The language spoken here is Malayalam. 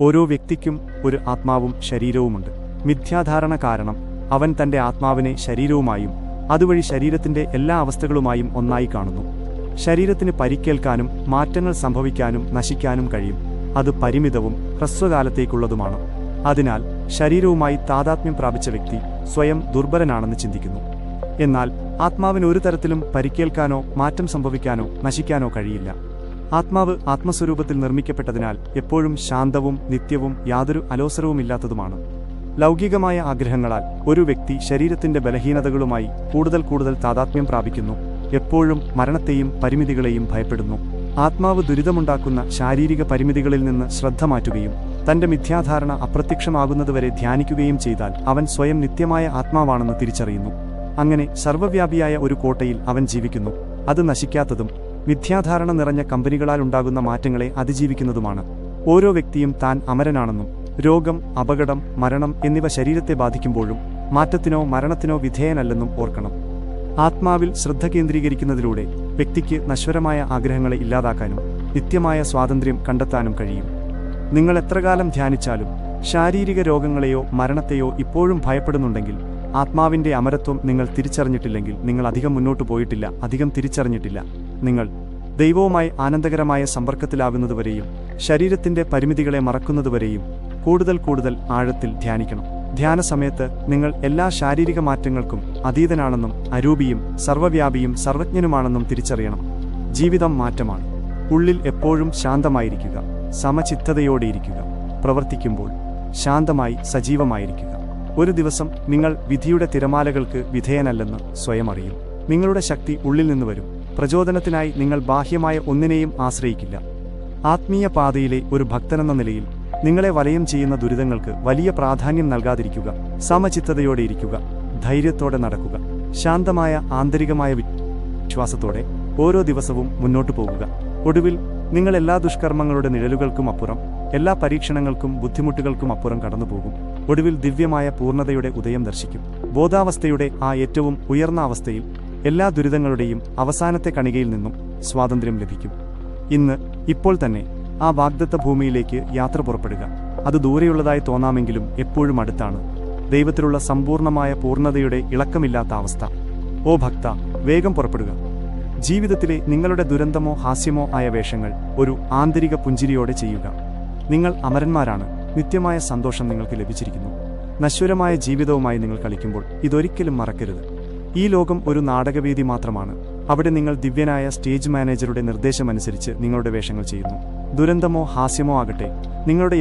ഓരോ വ്യക്തിക്കും ഒരു ആത്മാവും ശരീരവുമുണ്ട്. മിഥ്യാധാരണ കാരണം അവൻ തന്റെ ആത്മാവിനെ ശരീരവുമായും അതുവഴി ശരീരത്തിന്റെ എല്ലാ അവസ്ഥകളുമായും ഒന്നായി കാണുന്നു. ശരീരത്തിന് പരിക്കേൽക്കാനും മാറ്റങ്ങൾ സംഭവിക്കാനും നശിക്കാനും കഴിയും. അത് പരിമിതവും ഹ്രസ്വകാലത്തേക്കുള്ളതുമാണ്. അതിനാൽ ശരീരവുമായി താതാത്മ്യം പ്രാപിച്ച വ്യക്തി സ്വയം ദുർബലനാണെന്ന് ചിന്തിക്കുന്നു. എന്നാൽ ആത്മാവിന് ഒരു തരത്തിലും പരിക്കേൽക്കാനോ മാറ്റം സംഭവിക്കാനോ നശിക്കാനോ കഴിയില്ല. ആത്മാവ് ആത്മസ്വരൂപത്തിൽ നിർമ്മിക്കപ്പെട്ടതിനാൽ എപ്പോഴും ശാന്തവും നിത്യവും യാതൊരു അലോസരവുമില്ലാത്തതുമാണ്. ലൗകികമായ ആഗ്രഹങ്ങളാൽ ഒരു വ്യക്തി ശരീരത്തിന്റെ ബലഹീനതകളുമായി കൂടുതൽ താതാത്മ്യം പ്രാപിക്കുന്നു. എപ്പോഴും മരണത്തെയും പരിമിതികളെയും ഭയപ്പെടുന്നു. ആത്മാവ് ദുരിതമുണ്ടാക്കുന്ന ശാരീരിക പരിമിതികളിൽ നിന്ന് ശ്രദ്ധ മാറ്റുകയും തന്റെ മിഥ്യാധാരണ അപ്രത്യക്ഷമാകുന്നതുവരെ ധ്യാനിക്കുകയും ചെയ്താൽ അവൻ സ്വയം നിത്യമായ ആത്മാവാണെന്ന് തിരിച്ചറിയുന്നു. അങ്ങനെ സർവ്വവ്യാപിയായ ഒരു കോട്ടയിൽ അവൻ ജീവിക്കുന്നു. അത് നശിക്കാത്തതും മിഥ്യാധാരണ നിറഞ്ഞ കമ്പനികളാൽ ഉണ്ടാകുന്ന മാറ്റങ്ങളെ അതിജീവിക്കുന്നതുമാണ്. ഓരോ വ്യക്തിയും താൻ അമരനാണെന്നും രോഗം, അപകടം, മരണം എന്നിവ ശരീരത്തെ ബാധിക്കുമ്പോഴും മാറ്റത്തിനോ മരണത്തിനോ വിധേയനല്ലെന്നും ഓർക്കണം. ആത്മാവിൽ ശ്രദ്ധ കേന്ദ്രീകരിക്കുന്നതിലൂടെ വ്യക്തിക്ക് നശ്വരമായ ആഗ്രഹങ്ങളെ ഇല്ലാതാക്കാനും നിത്യമായ സ്വാതന്ത്ര്യം കണ്ടെത്താനും കഴിയും. നിങ്ങൾ എത്രകാലം ധ്യാനിച്ചാലും ശാരീരിക രോഗങ്ങളെയോ മരണത്തെയോ ഇപ്പോഴും ഭയപ്പെടുന്നുണ്ടെങ്കിൽ ആത്മാവിന്റെ അമരത്വം നിങ്ങൾ തിരിച്ചറിഞ്ഞിട്ടില്ലെങ്കിൽ നിങ്ങൾ അധികം മുന്നോട്ടു പോയിട്ടില്ല, അധികം തിരിച്ചറിഞ്ഞിട്ടില്ല. നിങ്ങൾ ദൈവവുമായി ആനന്ദകരമായ സമ്പർക്കത്തിലാകുന്നതുവരെയും ശരീരത്തിന്റെ പരിമിതികളെ മറക്കുന്നതുവരെയും കൂടുതൽ ആഴത്തിൽ ധ്യാനിക്കണം. ധ്യാന സമയത്ത് നിങ്ങൾ എല്ലാ ശാരീരിക മാറ്റങ്ങൾക്കും അതീതനാണെന്നും അരൂപിയും സർവ്വവ്യാപിയും സർവജ്ഞനുമാണെന്നും തിരിച്ചറിയണം. ജീവിതം മാറ്റമാണ്. ഉള്ളിൽ എപ്പോഴും ശാന്തമായിരിക്കുക, സമചിത്തതയോടെയിരിക്കുക. പ്രവർത്തിക്കുമ്പോൾ ശാന്തമായി സജീവമായിരിക്കുക. ഒരു ദിവസം നിങ്ങൾ വിധിയുടെ തിരമാലകൾക്ക് വിധേയനല്ലെന്ന് സ്വയം അറിയും. നിങ്ങളുടെ ശക്തി ഉള്ളിൽ നിന്ന് വരും. പ്രചോദനത്തിനായി നിങ്ങൾ ബാഹ്യമായ ഒന്നിനെയും ആശ്രയിക്കില്ല. ആത്മീയ പാതയിലെ ഒരു ഭക്തനെന്ന നിലയിൽ നിങ്ങളെ വലയം ചെയ്യുന്ന ദുരിതങ്ങൾക്ക് വലിയ പ്രാധാന്യം നൽകാതിരിക്കുക. സമചിത്തതയോടെയിരിക്കുക. ധൈര്യത്തോടെ നടക്കുക. ശാന്തമായ ആന്തരികമായ വിശ്വാസത്തോടെ ഓരോ ദിവസവും മുന്നോട്ടു പോകുക. ഒടുവിൽ നിങ്ങൾ എല്ലാ ദുഷ്കർമ്മങ്ങളുടെ നിഴലുകൾക്കും അപ്പുറം, എല്ലാ പരീക്ഷണങ്ങൾക്കും ബുദ്ധിമുട്ടുകൾക്കും അപ്പുറം കടന്നുപോകും. ഒടുവിൽ ദിവ്യമായ പൂർണ്ണതയുടെ ഉദയം ദർശിക്കും. ബോധാവസ്ഥയുടെ ആ ഏറ്റവും ഉയർന്ന അവസ്ഥയിൽ എല്ലാ ദുരിതങ്ങളുടെയും അവസാനത്തെ കണികയിൽ നിന്നും സ്വാതന്ത്ര്യം ലഭിക്കും. ഇപ്പോൾ തന്നെ ആ വാഗ്ദത്ത ഭൂമിയിലേക്ക് യാത്ര പുറപ്പെടുക. അത് ദൂരെയുള്ളതായി തോന്നാമെങ്കിലും എപ്പോഴും അടുത്താണ്. ദൈവത്തിലുള്ള സമ്പൂർണമായ പൂർണ്ണതയുടെ ഇളക്കമില്ലാത്ത അവസ്ഥ. ഓ ഭക്ത, വേഗം പുറപ്പെടുക. ജീവിതത്തിലെ നിങ്ങളുടെ ദുരന്തമോ ഹാസ്യമോ ആയ വേഷങ്ങൾ ഒരു ആന്തരിക പുഞ്ചിരിയോടെ ചെയ്യുക. നിങ്ങൾ അമരന്മാരാണ്. നിത്യമായ സന്തോഷം നിങ്ങൾക്ക് ലഭിച്ചിരിക്കുന്നു. നശ്വരമായ ജീവിതവുമായി നിങ്ങൾ കളിക്കുമ്പോൾ ഇതൊരിക്കലും മറക്കരുത്. ഈ ലോകം ഒരു നാടകവേദി മാത്രമാണ്. അവിടെ നിങ്ങൾ ദിവ്യനായ സ്റ്റേജ് മാനേജറുടെ നിർദ്ദേശമനുസരിച്ച് നിങ്ങളുടെ വേഷങ്ങൾ ചെയ്യുന്നു. ദുരന്തമോ ഹാസ്യമോ ആകട്ടെ, നിങ്ങളുടെ